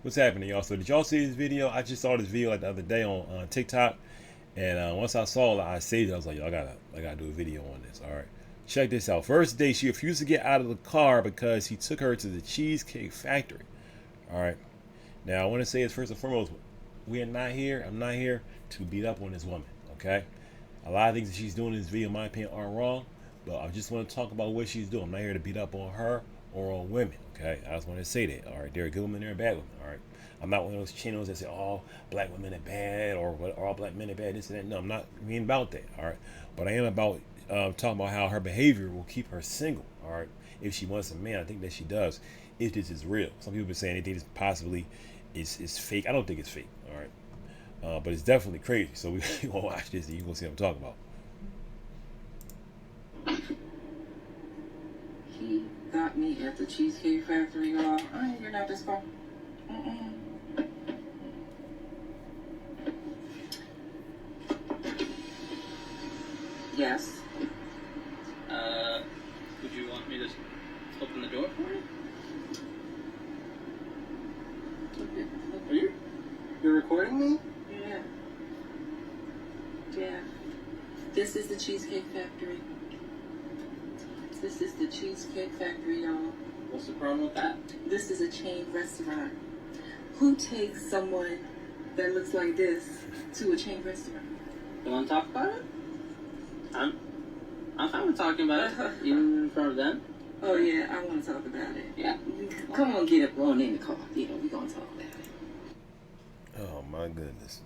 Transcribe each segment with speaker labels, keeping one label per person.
Speaker 1: What's happening, y'all? So did y'all see this video? I just saw this video like the other day on TikTok, and once I saw it, I saved it. I was like, yo, I gotta do a video on this. All right, check this out. First day, she refused to get out of the car because he took her to the Cheesecake Factory. All right. Now I want to say this first and foremost. We are not here. I'm not here to beat up on this woman. Okay. A lot of things that she's doing in this video, in my opinion, are wrong. But I just want to talk about what she's doing. I'm not here to beat up on her or on women. Okay, I just want to say that. All right, there are good women, there are bad women. All right, I'm not one of those channels that say all black women are bad or all black men are bad. This and that. No, I'm not being about that. All right, but I am about talking about how her behavior will keep her single. All right, if she wants a man, I think that she does. If this is real, some people are saying they think this possibly is fake. I don't think it's fake. All right, but it's definitely crazy. So we gonna watch this and you gonna see what I'm talking about.
Speaker 2: He got me at the Cheesecake Factory, y'all. I ain't getting out this car. Mm-mm. Yes.
Speaker 3: Would you want me to open the door for you? Are you? You're recording me?
Speaker 2: Yeah. Yeah. This is the Cheesecake Factory. This is the Cheesecake Factory, y'all.
Speaker 3: What's the problem with that?
Speaker 2: This is a chain restaurant. Who takes someone that looks like this to a chain restaurant?
Speaker 3: You want to talk about it? I'm fine with talking about it, even in front of them.
Speaker 2: Oh, yeah, I want to talk about it.
Speaker 3: Yeah.
Speaker 2: Come on, get up, on in the car. You know, we're going to talk about it.
Speaker 1: Oh my goodness.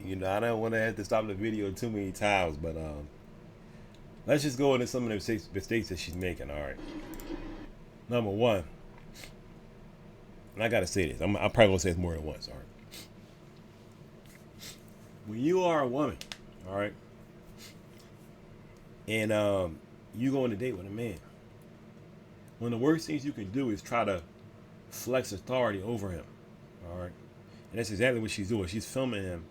Speaker 1: You know, I don't want to have to stop the video too many times, but let's just go into some of the mistakes that she's making. All right. Number one, and I gotta say this. I'm probably gonna say it more than once. All right. When you are a woman, all right, and you go on a date with a man, one of the worst things you can do is try to flex authority over him. All right, and that's exactly what she's doing. She's filming him.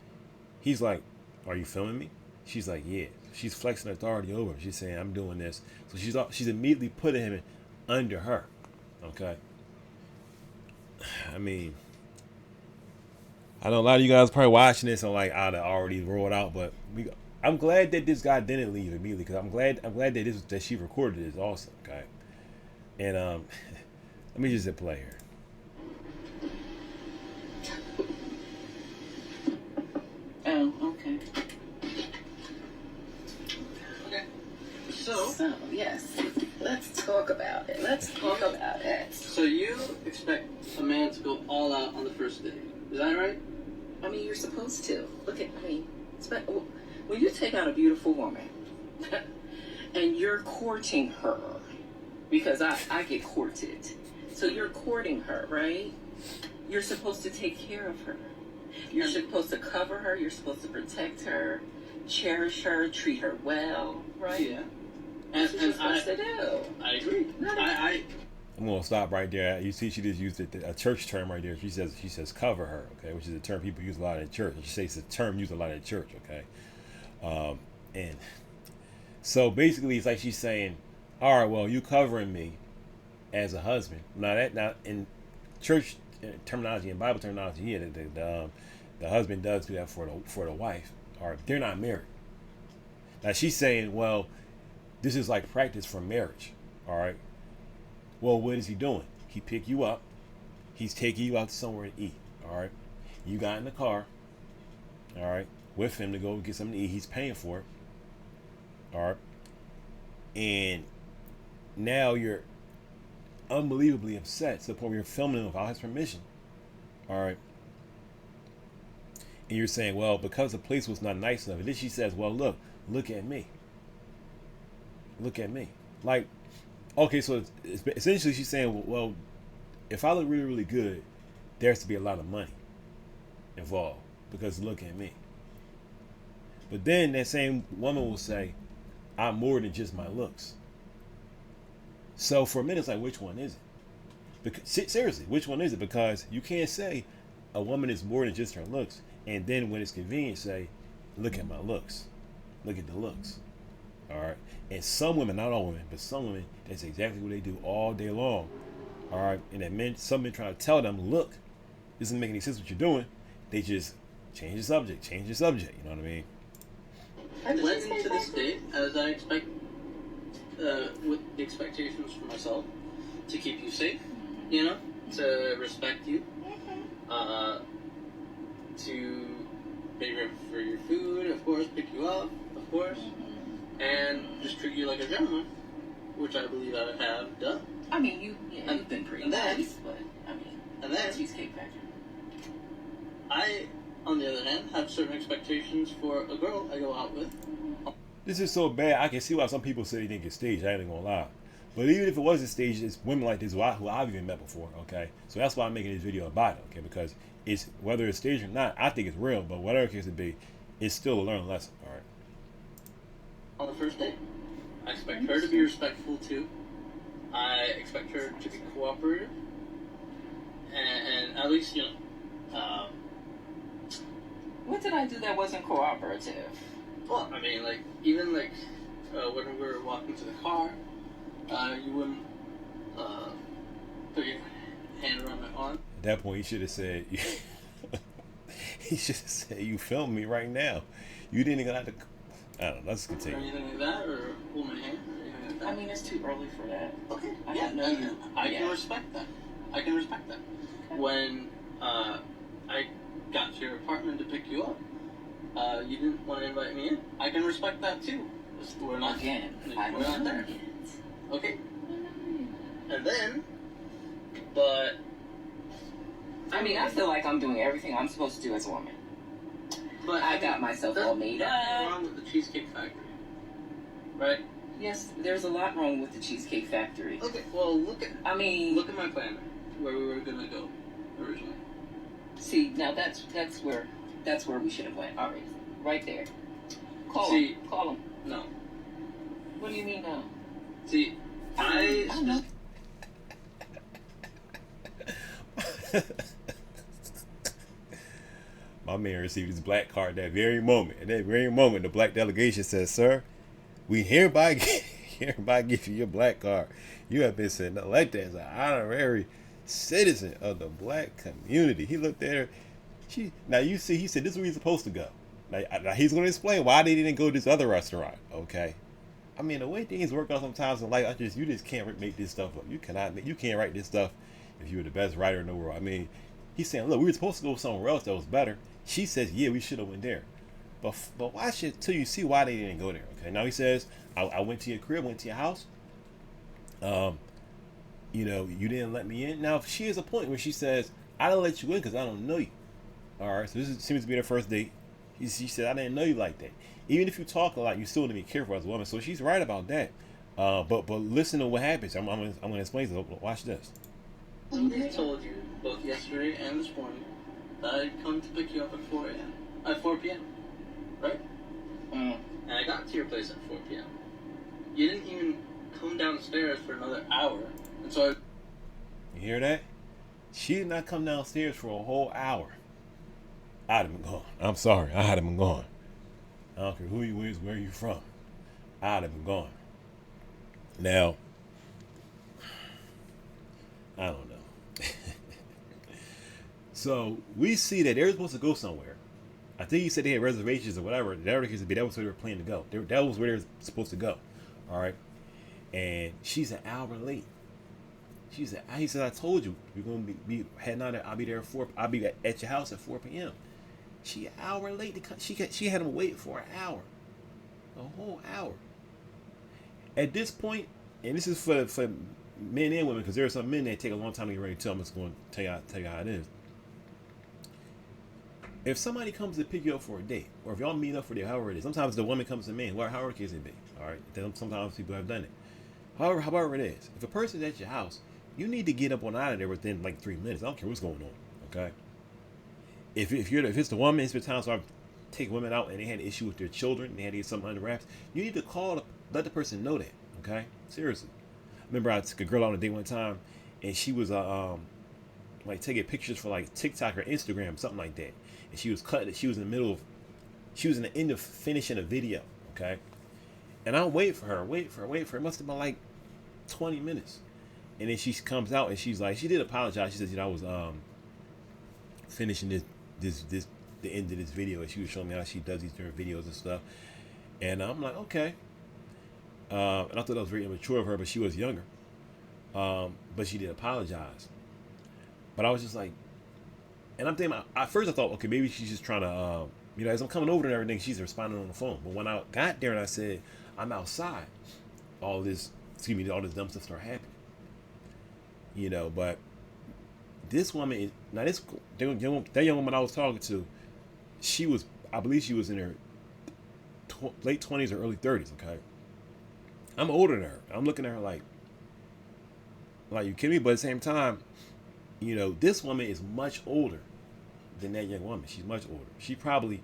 Speaker 1: He's like, "Are you filming me?" She's like, "Yeah." She's flexing authority over him. She's saying, "I'm doing this." So she's immediately putting him under her. Okay. I mean, I know a lot of you guys probably watching this and like I'd already rolled out, but I'm glad that this guy didn't leave immediately because I'm glad that she recorded this also. Okay. And let me just hit play here.
Speaker 2: Oh, okay.
Speaker 3: Okay. So,
Speaker 2: yes. Let's talk about it. Let's talk about it.
Speaker 3: so you expect a man to go all out on the first date. Is that right?
Speaker 2: I mean, you're supposed to. When you take out a beautiful woman and you're courting her, because I get courted. So you're courting her, right? You're supposed to take care of her. You're supposed to cover her. You're supposed to protect her, cherish her, treat her well, right?
Speaker 3: Yeah.
Speaker 2: That's what you're supposed to do.
Speaker 3: I agree.
Speaker 1: I'm gonna stop right there. You see, she just used a church term right there. She says cover her, okay, which is a term people use a lot in church. She says it's a term used a lot in church, okay. And so basically, it's like she's saying, all right, well, you covering me as a husband. Now in church terminology and Bible terminology, yeah, the husband does do that for the wife. Or they're not married. Now she's saying, well, this is like practice for marriage. All right. Well, what is he doing? He pick you up. He's taking you out to somewhere to eat. All right. You got in the car. All right. With him to go get something to eat. He's paying for it. All right. And now you're unbelievably upset to the point where you're filming him without his permission. All right. And you're saying, well, because the place was not nice enough. And then she says, well, look at me. Look at me. Like, okay, so essentially she's saying, well, if I look really, really good, there has to be a lot of money involved because look at me. But then that same woman will say, I'm more than just my looks. So for a minute, it's like, which one is it? Because, seriously, which one is it? Because you can't say a woman is more than just her looks, and then when it's convenient, say, look at my looks. Look at the looks. All right. And some women, not all women, but some women, that's exactly what they do all day long. All right, and that men, some men trying to tell them, look, this doesn't make any sense what you're doing. They just change the subject, change the subject. You know what I mean?
Speaker 3: I went into this date as I expect, with the expectations for myself to keep you safe, you know, to respect you, to pay for your food, of course, pick you up, of course, and just treat you like a gentleman, which I believe I have done.
Speaker 2: I mean, you've been pretty nice, but I mean,
Speaker 3: and then
Speaker 2: Cheesecake Factory.
Speaker 3: I, on the other hand, have certain expectations for a girl I go out with.
Speaker 1: This is so bad. I can see why some people say they didn't get staged. I ain't gonna lie. But even if it wasn't staged, it's women like this who I've even met before. Okay, so that's why I'm making this video about it. Okay, because it's whether it's staged or not, I think it's real. But whatever case it be, it's still a learning lesson. All right.
Speaker 3: On the first date, I expect her to be respectful too. I expect her to be cooperative, and at least, you know.
Speaker 2: What did I do that wasn't cooperative?
Speaker 3: Well, I mean, like, even like when we were walking to the car, you wouldn't put your hand around my arm.
Speaker 1: At that point, he should have said, he should have said, "You film me right now." You didn't even have to. I don't know. Let's
Speaker 3: Or
Speaker 1: continue.
Speaker 3: anything like that, or hold my hand, or anything like that.
Speaker 2: I mean, it's too early for that.
Speaker 3: Okay.
Speaker 2: I
Speaker 3: Yeah,
Speaker 2: don't know you.
Speaker 3: I can respect that. I can respect that.
Speaker 2: Okay.
Speaker 3: When I got to your apartment to pick you up, you didn't want to invite me in. I can respect that too. We're not
Speaker 2: Again, I
Speaker 3: we're not
Speaker 2: don't
Speaker 3: there.
Speaker 2: know yet.
Speaker 3: Okay. And then, but
Speaker 2: I mean, I feel like I'm doing everything I'm supposed to do as a woman. I got myself all made
Speaker 3: There's nothing
Speaker 2: up.
Speaker 3: wrong with the Cheesecake Factory, right?
Speaker 2: Yes, there's a lot wrong with the Cheesecake Factory.
Speaker 3: Okay. Well, look at my planner where we were gonna go originally.
Speaker 2: See, now that's where we should have went already. Right there. Call him. Call him.
Speaker 3: No.
Speaker 2: What do you mean no?
Speaker 3: See,
Speaker 2: I know.
Speaker 1: My man received his black card that very moment. At that very moment, the black delegation says, "Sir, we hereby give you your black card. You have been sent elected as an honorary citizen of the black community." He looked at her. Now you see, he said, "This is where you're supposed to go." Now he's going to explain why they didn't go to this other restaurant. Okay. I mean, the way things work out sometimes in life, you just can't make this stuff up. You can't write this stuff if you were the best writer in the world. I mean, he's saying, look, we were supposed to go somewhere else that was better. She says, yeah, we should have went there. But watch it till you see why they didn't go there. Okay. Now he says, I went to your crib, went to your house. You know, you didn't let me in. Now she has a point where she says, I didn't let you in because I don't know you. All right. So seems to be their first date. She said, I didn't know you like that. Even if you talk a lot, you still need to be careful as a woman. So she's right about that. But listen to what happens. I'm gonna explain this. Watch this.
Speaker 3: I told you both yesterday and this morning that I'd come to pick you up at 4 a.m. At 4 p.m. Right? And I got to your place at 4 p.m. You didn't even come downstairs for another hour, and so
Speaker 1: You hear that? She did not come downstairs for a whole hour. I'd have been gone. I'm sorry. I'd have been gone. I don't care who you is, where you from. I'd have been gone. Now, I don't know. So we see that they're supposed to go somewhere. I think he said they had reservations or whatever. That was where they were planning to go. That was where they were supposed to go. All right. And she's an hour late. He said, I told you we're gonna be heading out. I'll be there at 4. I'll be at your house at 4 p.m. She an hour late to come. She had him wait for an hour, a whole hour. At this point, and this is for men and women, because there are some men that take a long time to get ready to tell. I'm just going to tell you how it is. If somebody comes to pick you up for a date, or if y'all meet up for a date, however it is, sometimes the woman comes to me, however the case may be. All right, then sometimes people have done it. However it is, if a person's at your house, you need to get up on out of there within like 3 minutes. I don't care what's going on. Okay. If it's the woman, it's been times where I've taken women out and they had an issue with their children, they had to get something under wraps. You need to let the person know that. Okay. Seriously. I remember I took a girl out on a date one time, and she was like taking pictures for like TikTok or Instagram, something like that. And she was cutting it. She was in the end of finishing a video. Okay. And I wait for her. It must have been like 20 minutes. And then she comes out and she's like, she did apologize. She says, you know, I was finishing the end of this video, and she was showing me how she does these different videos and stuff. And I'm like, okay. And I thought that was very immature of her, but she was younger. But she did apologize. But I was just like, and I'm thinking, at first I thought, okay, maybe she's just trying to, you know, as I'm coming over and everything, she's responding on the phone. But when I got there and I said, I'm outside, all this dumb stuff started happening. You know, but this woman is, now that young woman I was talking to, I believe she was in her late 20s or early 30s, okay? I'm older than her. I'm looking at her like, you kidding me? But at the same time, you know, this woman is much older than that young woman. She's much older. She probably,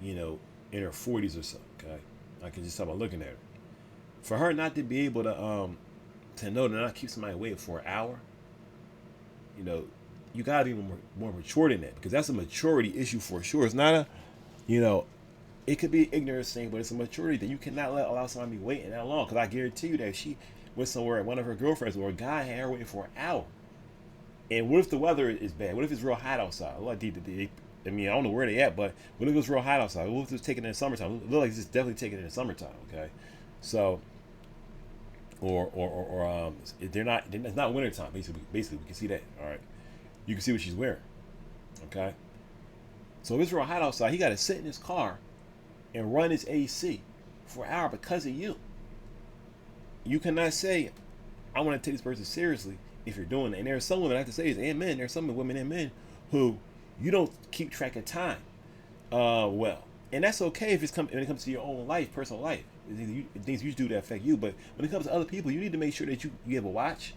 Speaker 1: you know, in her 40s or so, okay? I can just tell by looking at her. For her not to be able to know to not keep somebody waiting for an hour, you know, you gotta be more mature than that, because that's a maturity issue for sure. It's not a, you know, it could be an ignorance thing, but it's a maturity that you cannot allow somebody to be waiting that long. Because I guarantee you that if she went somewhere, one of her girlfriends or a guy had her waiting for an hour, and what if the weather is bad? What if it's real hot outside? I mean, I don't know where they at, but what if it was real hot outside? What if it's taken in the summertime? It looks like it's definitely taken in the summertime, okay? So, or it's not wintertime, basically we can see that, all right? You can see what she's wearing, okay? So if it's real hot outside, he got to sit in his car and run his AC for an hour because of you. You cannot say, I want to take this person seriously if you're doing that. And there are some women, I have to say this, and men, there are some women and men who you don't keep track of time well. And that's okay if when it comes to your own life, personal life. Things you do that affect you. But when it comes to other people, you need to make sure that you have a watch,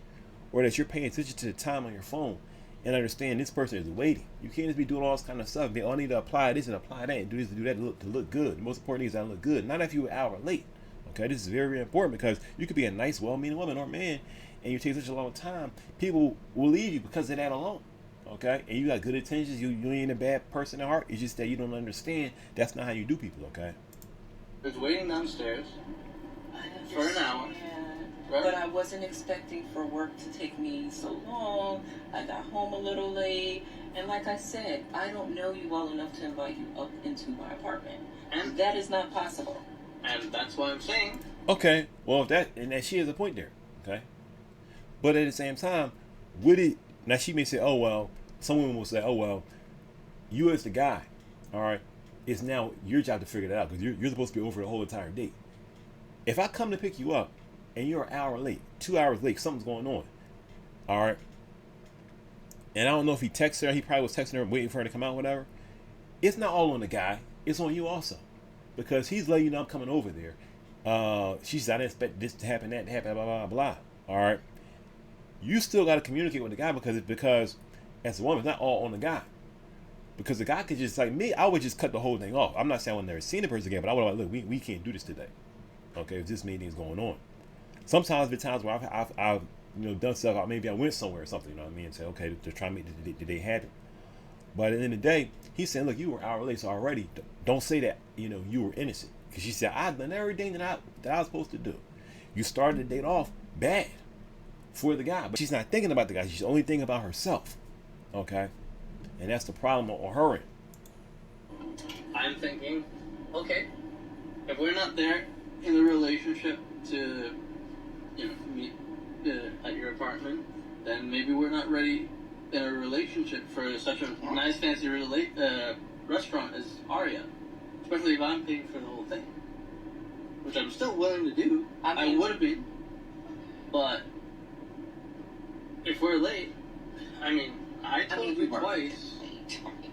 Speaker 1: or that you're paying attention to the time on your phone and understand this person is waiting. You can't just be doing all this kind of stuff. They all need to apply this and apply that and do this and do that to look good. The most important thing is that look good. Not if you're an hour late. Okay, this is very, very important, because you could be a nice, well-meaning woman or man, and you take such a long time, people will leave you because of that alone. Okay, and you got good intentions. You ain't a bad person at heart. It's just that you don't understand. That's not how you do people. Okay.
Speaker 3: There's waiting downstairs for an hour.
Speaker 2: Right? But I wasn't expecting for work to take me so long. I got home a little late. And like I said, I don't know you well enough to invite you up into my apartment. And that is not possible.
Speaker 3: And that's why I'm saying.
Speaker 1: Okay, well, that she has a point there. Okay. But at the same time, now she may say, oh, well, some women will say, oh, well, you as the guy, all right, it's now your job to figure that out, because you're supposed to be over the whole entire date. If I come to pick you up and you're an hour late, 2 hours late, something's going on, all right, and I don't know if he texted her, he probably was texting her waiting for her to come out, whatever, it's not all on the guy, it's on you also, because he's letting you know I'm coming over there. She said, I didn't expect this to happen, that to happen, blah, blah, blah, all right. You still got to communicate with the guy, because as a woman, it's not all on the guy. Because the guy could just, like me, I would just cut the whole thing off. I'm not saying I would never seen the person again, but I would like, look, we can't do this today. Okay, if this meeting is going on. Sometimes there are times where I've done stuff, maybe I went somewhere or something, you know what I mean, and say, okay, they're trying to make the day happen. But at the end of the day, he's saying, look, you were an hour late, so already, don't say that, you were innocent. Because she said, I've done everything that I was supposed to do. You started the date off bad for the guy, but she's not thinking about the guy. She's only thinking about herself. Okay, and that's the problem on her end.
Speaker 3: I'm thinking, okay, if we're not there in a relationship to, meet at your apartment, then maybe we're not ready in a relationship for such a nice, fancy restaurant as Aria. Especially if I'm paying for the whole thing, which I'm still willing to do. I would have been, but if we're late, I told you twice.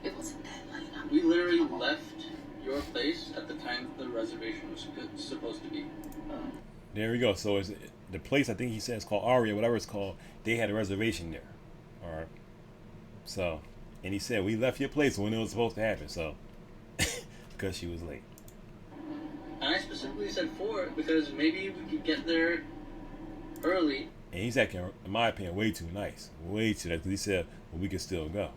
Speaker 2: It wasn't that late.
Speaker 3: We literally left your place at the time the reservation was supposed to be.
Speaker 1: There we go. So it's the place, I think he said it's called Aria, whatever it's called. They had a reservation there. All right. So, and he said we left your place when it was supposed to happen. So, because she was late.
Speaker 3: And I specifically said 4 because maybe we could get there early.
Speaker 1: And he's acting, in my opinion, way too nice. Way too nice. Because he said, well, we can still go.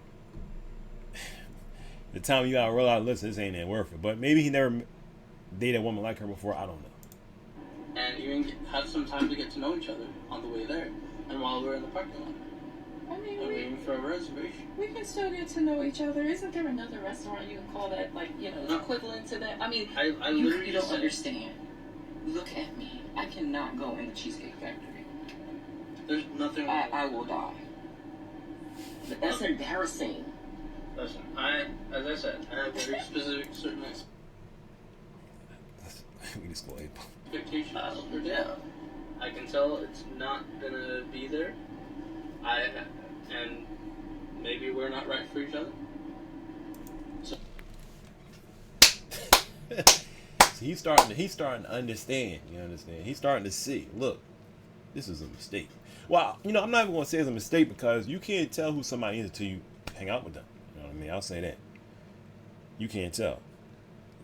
Speaker 1: The time you gotta realize, listen, this ain't worth it. But maybe he never dated a woman like her before. I don't know.
Speaker 3: And even have some time to get to know each other on the way there. and while we're in the parking lot.
Speaker 2: I mean,
Speaker 3: I'm waiting for a reservation.
Speaker 2: we can still get to know each other. Isn't there another restaurant you can call that, like, you know,
Speaker 3: No.
Speaker 2: equivalent to that? I mean,
Speaker 3: I
Speaker 2: you
Speaker 3: literally
Speaker 2: don't
Speaker 3: said,
Speaker 2: understand. Look at me. I cannot go in the Cheesecake Factory.
Speaker 3: there's nothing wrong.
Speaker 2: I will die. But that's
Speaker 3: Okay.
Speaker 2: embarrassing.
Speaker 3: Listen, as I said, I have very specific certain
Speaker 1: We just go ape.
Speaker 3: expectations for dinner. I can tell it's not gonna be there. And maybe we're not right for each other. So
Speaker 1: See, he's starting to understand. You understand? He's starting to see. Look, this is a mistake. Well, you know, I'm not even going to say it's a mistake because you can't tell who somebody is until you hang out with them. You know what I mean? I'll say that. You can't tell.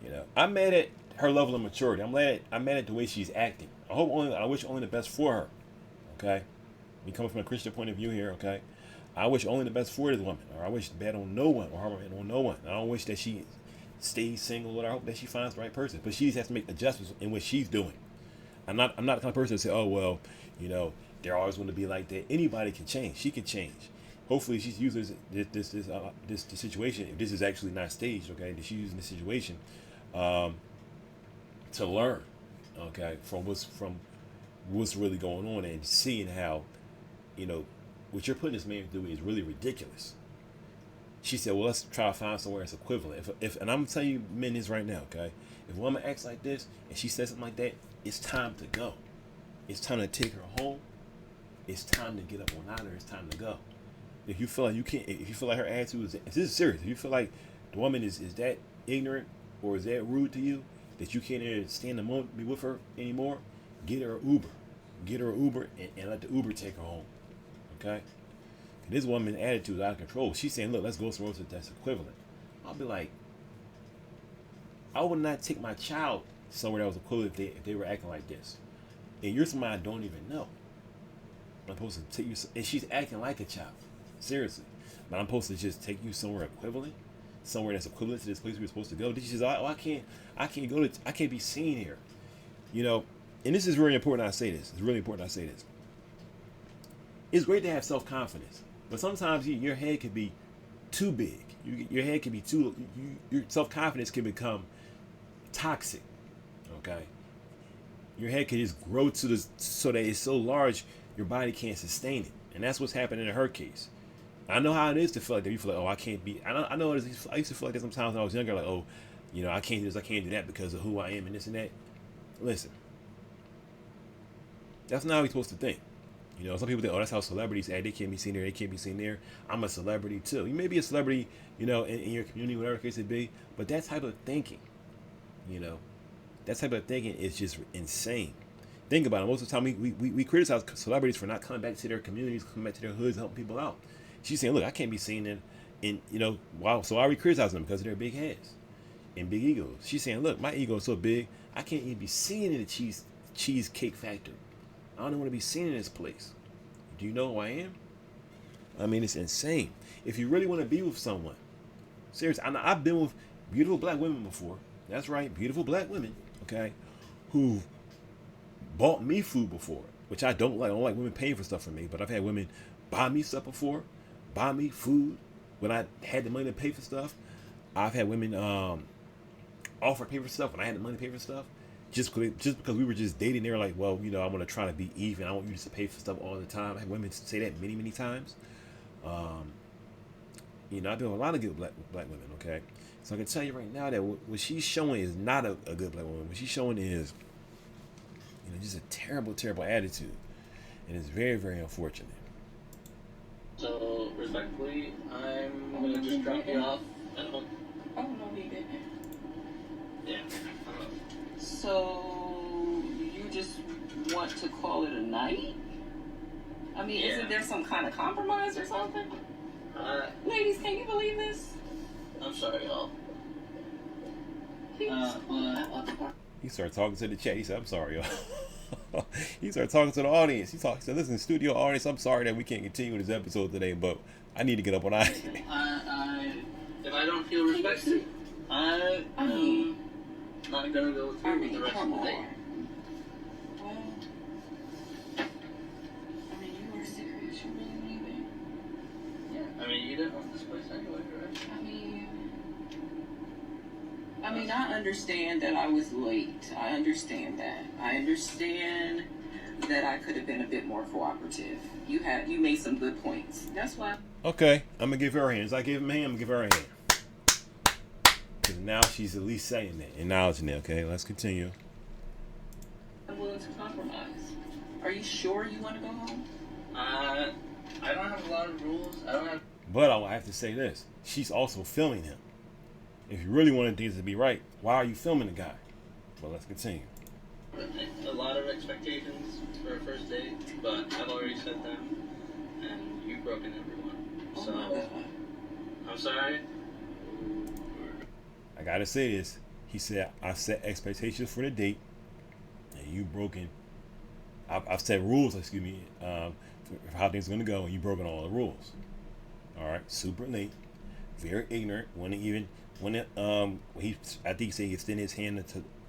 Speaker 1: You know, I'm mad at her level of maturity. I'm mad at the way she's acting. I wish only the best for her. Okay, me coming from a Christian point of view here. Okay, I wish only the best for this woman, or I wish bad on no one, or harm on no one. I don't wish that she stays single, or I hope that she finds the right person. But she has to make adjustments in what she's doing. I'm not the kind of person to say, oh well, you know, they're always going to be like that. Anybody can change. She can change. Hopefully, she's using this situation. If this is actually not staged, okay, that she's using this situation to learn, okay, from what's really going on and seeing how, you know, what you're putting this man through is really ridiculous. She said, well, let's try to find somewhere that's equivalent. If and I'm telling you men this right now, okay, if a woman acts like this and she says something like that, it's time to go. It's time to take her home. It's time to get up on out of her. It's time to go. If you feel like you can't, if you feel like her attitude is, this is serious. If you feel like the woman is that ignorant or is that rude to you that you can't even stand the moment be with her anymore, get her an Uber. Get her an Uber and let the Uber take her home. Okay? This woman's attitude is out of control. She's saying, look, let's go somewhere that's equivalent. I'll be like, I would not take my child somewhere that was equivalent if they were acting like this. And you're somebody I don't even know. I'm supposed to take you, and she's acting like a child. Seriously. But I'm supposed to just take you somewhere equivalent? Somewhere that's equivalent to this place we were supposed to go? She says, oh, I can't be seen here. You know, and this is really important I say this. It's really important I say this. It's great to have self-confidence. But sometimes your head can be too big. Your head can be too, your self-confidence can become toxic. Okay? Your head can just grow so that it's so large your body can't sustain it. And that's what's happening in her case. I know how it is to feel like that. You feel like, oh, I can't be. I know it is. I used to feel like that sometimes when I was younger, like, oh, you know, I can't do this, I can't do that because of who I am and this and that. Listen, that's not how we're supposed to think. You know, some people think, oh, that's how celebrities act. They can't be seen there. They can't be seen there. I'm a celebrity too. You may be a celebrity, you know, in your community, whatever the case it be. But that type of thinking, you know, that type of thinking is just insane. Think about it. Most of the time, we criticize celebrities for not coming back to their communities, coming back to their hoods, helping people out. She's saying, look, I can't be seen in you know, wow. So why are we criticizing them? Because of their big heads and big egos. She's saying, look, my ego is so big, I can't even be seen in the cheesecake factory. I don't want to be seen in this place. Do you know who I am? I mean, it's insane. If you really want to be with someone, seriously, I've been with beautiful black women before. That's right, beautiful black women, okay, who bought me food before, which I don't like. I don't like women paying for stuff for me, but I've had women buy me stuff before, buy me food when I had the money to pay for stuff. I've had women offer to pay for stuff when I had the money to pay for stuff. Just because we were just dating, they were like, well, you know, I want to try to be even. I want you to pay for stuff all the time. I had women say that many, many times. You know, I've been with a lot of good black women, okay? So I can tell you right now that what she's showing is not a good black woman. What she's showing is, you know, just a terrible, terrible attitude. And it's very, very unfortunate.
Speaker 3: So, respectfully, I'm going to just drop you off at home.
Speaker 2: Oh, no, he didn't.
Speaker 3: Yeah.
Speaker 2: So, you just want to call it a night? I mean,
Speaker 3: Yeah.
Speaker 2: Isn't there some kind of compromise or something? Ladies, can you believe this?
Speaker 3: I'm sorry, y'all.
Speaker 1: He started talking to the chat. He said, I'm sorry, y'all. He started talking to the audience. He said, listen, studio audience, I'm sorry that we can't continue this episode today, but I need to get up on that.
Speaker 3: If I don't feel respected, I am not going to go through with the rest of the day.
Speaker 2: Well, I mean, you were
Speaker 3: you didn't own this place anyway, right?
Speaker 2: I understand that I was late. I understand that. I understand that I could have been a bit more cooperative. You made some good points. That's why.
Speaker 1: Okay, I'm gonna give her a hand. As I gave him a hand, I'm gonna give her a hand. Because now she's at least saying that, acknowledging it. Okay, let's continue.
Speaker 2: I'm willing to compromise. Are you sure you want to go home?
Speaker 3: I don't have a lot of rules. I don't have.
Speaker 1: But I will have to say this: she's also filming him. If you really wanted things to be right, why are you filming the guy? Well, let's continue.
Speaker 3: A lot of expectations for a first date, but I've already set them, and you've broken everyone.
Speaker 2: Oh
Speaker 3: So,
Speaker 2: my God.
Speaker 3: I'm sorry.
Speaker 1: I gotta say this. He said, I set expectations for the date, and you broken. I've set rules, excuse me, for how things are gonna go, and you broken all the rules. All right, super late, very ignorant. I think he said he extended his hand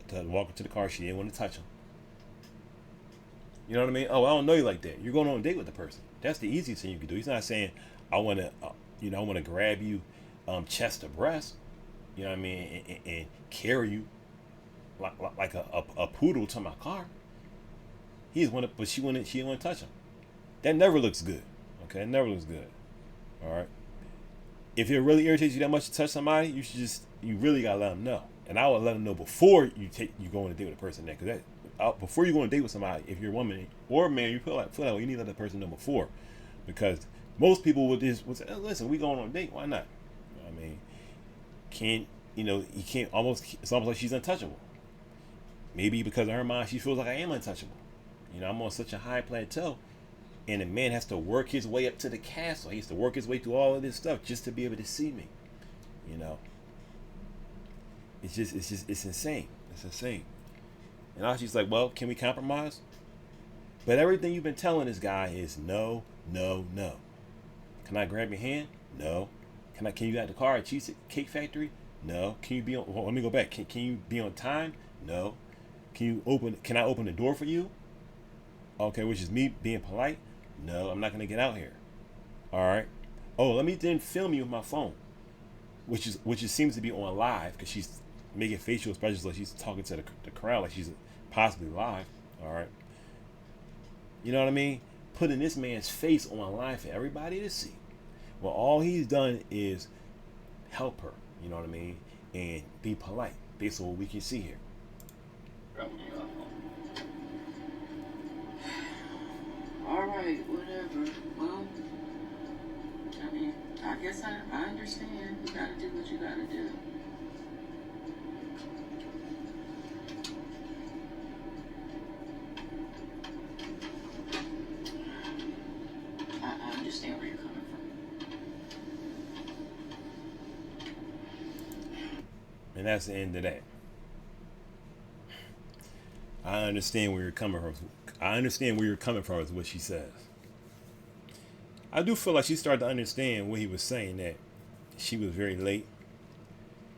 Speaker 1: to walk into the car. She didn't want to touch him. You know what I mean? Oh, I don't know you like that. You're going on a date with the person. That's the easiest thing you can do. He's not saying I want to, I want to grab you, chest to breast. You know what I mean? And carry you like a poodle to my car. He just wanted, but she didn't want to touch him. That never looks good. Okay, it never looks good. All right. If it really irritates you that much to touch somebody, you really gotta let them know. And I would let them know before you go on a date with a person. Because before you go on a date with somebody, if you're a woman or a man, you feel like you need to let the person know before, because most people would say, oh, listen, we going on a date, why not? I mean, it's almost like she's untouchable. Maybe because in her mind she feels like I am untouchable. I'm on such a high plateau. And a man has to work his way up to the castle. He has to work his way through all of this stuff just to be able to see me. It's insane. It's insane. And now she's like, well, can we compromise? But everything you've been telling this guy is no, no, no. Can I grab your hand? No. Can you get the car at Cheesecake Factory? No. Can you be on, let me go back. Can you be on time? No. Can I open the door for you? Okay, which is me being polite. No, I'm not gonna get out here. All right. Oh, let me then film you with my phone, which seems to be on live because she's making facial expressions like she's talking to the crowd like she's possibly live. All right. You know what I mean? Putting this man's face on live for everybody to see. Well, all he's done is help her. You know what I mean? And be polite based on what we can see here.
Speaker 2: All right, whatever. Well, I guess I understand. You gotta do what you gotta do. I understand where you're coming from.
Speaker 1: And that's the end of that. I understand where you're coming from. I understand where you're coming from is what she says. I do feel like she started to understand what he was saying, that she was very late.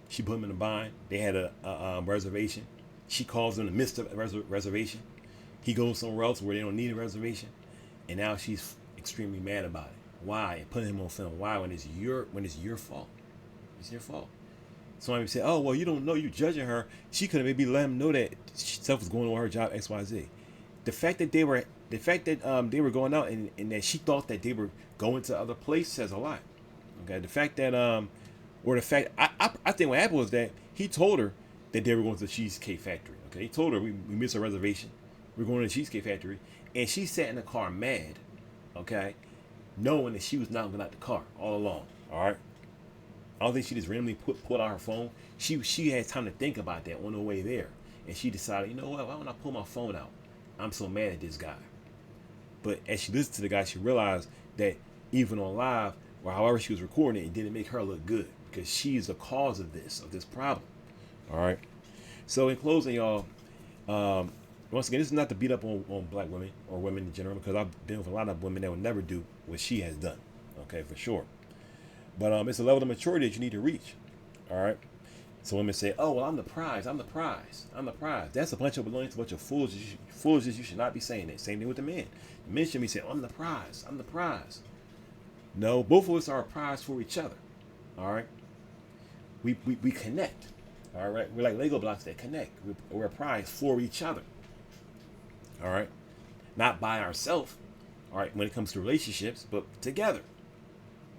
Speaker 1: She put him in a bind. They had a reservation. She calls in the midst of a reservation. He goes somewhere else where they don't need a reservation. And now she's extremely mad about it. Why? And putting him on film. Why? When it's your fault. It's your fault. Somebody would say, oh, well, you don't know, you judging her. She could have maybe let him know that stuff was going on with her job, XYZ. The fact that they were going out and that she thought that they were going to other places says a lot. Okay, the fact that I think what happened was that he told her that they were going to the Cheesecake Factory. Okay, he told her we missed a reservation. We're going to the Cheesecake Factory, and she sat in the car mad. Okay, knowing that she was not going out the car all along. All right, I don't think she just randomly pulled out her phone. She had time to think about that on the way there, and she decided, you know what? Why don't I pull my phone out? I'm so mad at this guy. But as she listened to the guy, she realized that even on live, or however she was recording it didn't make her look good because she's the cause of this problem. All right. So in closing, y'all, once again, this is not to beat up on black women or women in general, because I've been with a lot of women that would never do what she has done. Okay, for sure. But it's a level of maturity that you need to reach. All right. So women say, oh, well, I'm the prize. I'm the prize. I'm the prize. That's a bunch of belonging to a bunch of foolishness. You should not be saying that. Same thing with the men. The men should be saying, I'm the prize. I'm the prize. No, both of us are a prize for each other. All right. We connect. All right. We're like Lego blocks that connect. We're a prize for each other. All right. Not by ourselves. All right. When it comes to relationships, but together.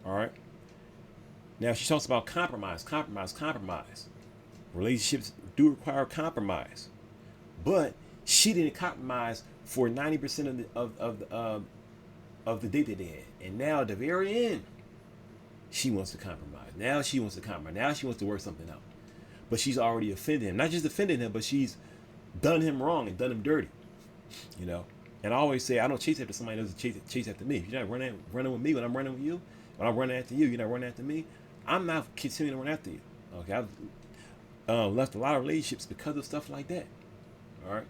Speaker 1: All right. Now she talks about compromise. Relationships do require compromise, but she didn't compromise for 90% of the date that they had, and now at the very end, she wants to compromise. Now she wants to compromise. Now she wants to work something out, but she's already offended him. Not just offended him, but she's done him wrong and done him dirty. You know. And I always say I don't chase after somebody who doesn't chase after me. If you're not running with me when I'm running with you, when I'm running after you, you're not running after me. I'm not continuing to run after you. Okay, I've left a lot of relationships because of stuff like that. All right,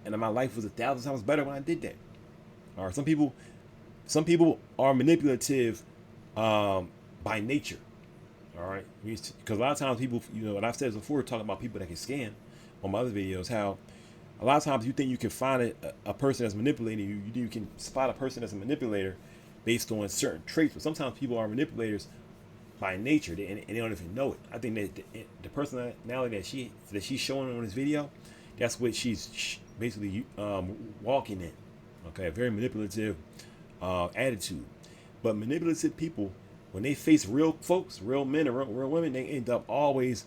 Speaker 1: and my life was 1,000 times better when I did that. All right, some people are manipulative by nature. All right, because a lot of times people, and I've said this before, talking about people that can scam on my other videos, how a lot of times you think you can find a person that's manipulating you. You can spot a person that's a manipulator based on certain traits, but sometimes people are manipulators by nature, and they don't even know it. I think that the personality that she's showing on this video, that's what she's basically walking in. Okay, a very manipulative attitude. But manipulative people, when they face real folks, real men and real women, they end up always,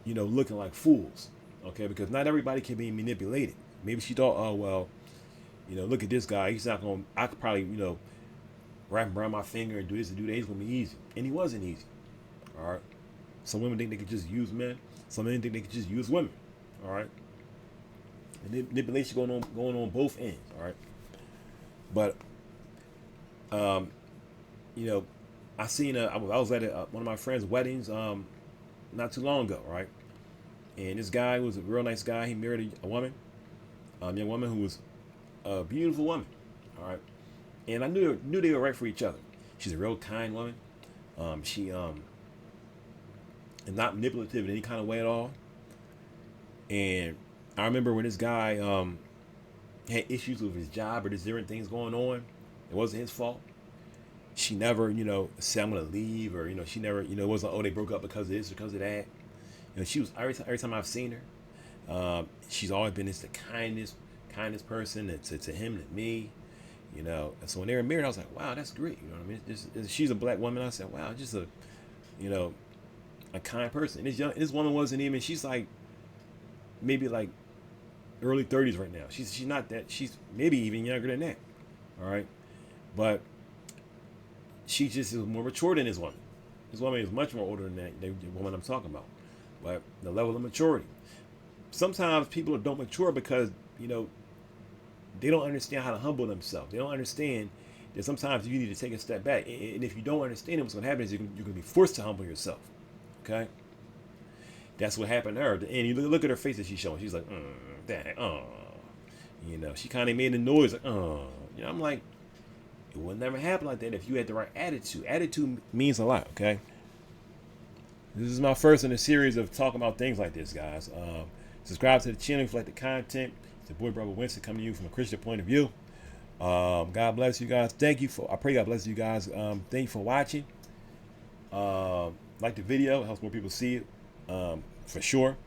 Speaker 1: looking like fools. Okay, because not everybody can be manipulated. Maybe she thought, oh well, look at this guy. He's not gonna. I could probably, wrap him around my finger and do this and do that. He's gonna be easy, and he wasn't easy. All right. Some women think they could just use men. Some men think they could just use women. All right. And manipulation going on both ends. All right. But, I seen I was at one of my friends' weddings not too long ago, right? And this guy was a real nice guy. He married a woman, young woman who was a beautiful woman. All right. And I knew they were right for each other. She's a real kind woman. She is not manipulative in any kind of way at all. And I remember when this guy had issues with his job or there's different things going on, it wasn't his fault. She never, said I'm gonna leave, or she never, it wasn't, oh, they broke up because of this or because of that. She was every time I've seen her, she's always been the kindest person to him and me. And so when they were married, I was like, wow, that's great. You know what I mean? She's a black woman. I said, wow, just a kind person. And this woman wasn't even. She's like, maybe like early 30s right now. She's not that. She's maybe even younger than that. All right, but she just is more mature than this woman. This woman is much more older than the woman I'm talking about. But the level of maturity. Sometimes people don't mature because they don't understand how to humble themselves. They don't understand that sometimes you need to take a step back. And if you don't understand it, what's going to happen is you're going to be forced to humble yourself. Okay? That's what happened to her. And you look at her face that she's showing. She's like, dang, she kind of made a noise like, I'm like, it would never happen like that if you had the right attitude. Attitude means a lot, okay? This is my first in a series of talking about things like this, guys. Subscribe to the channel if you like the content. It's your boy, Brother Winston, coming to you from a Christian point of view. God bless you guys. I pray God bless you guys. Thank you for watching. Like the video. It helps more people see it. For sure.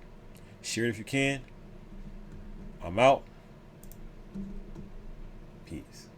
Speaker 1: Share it if you can. I'm out. Peace.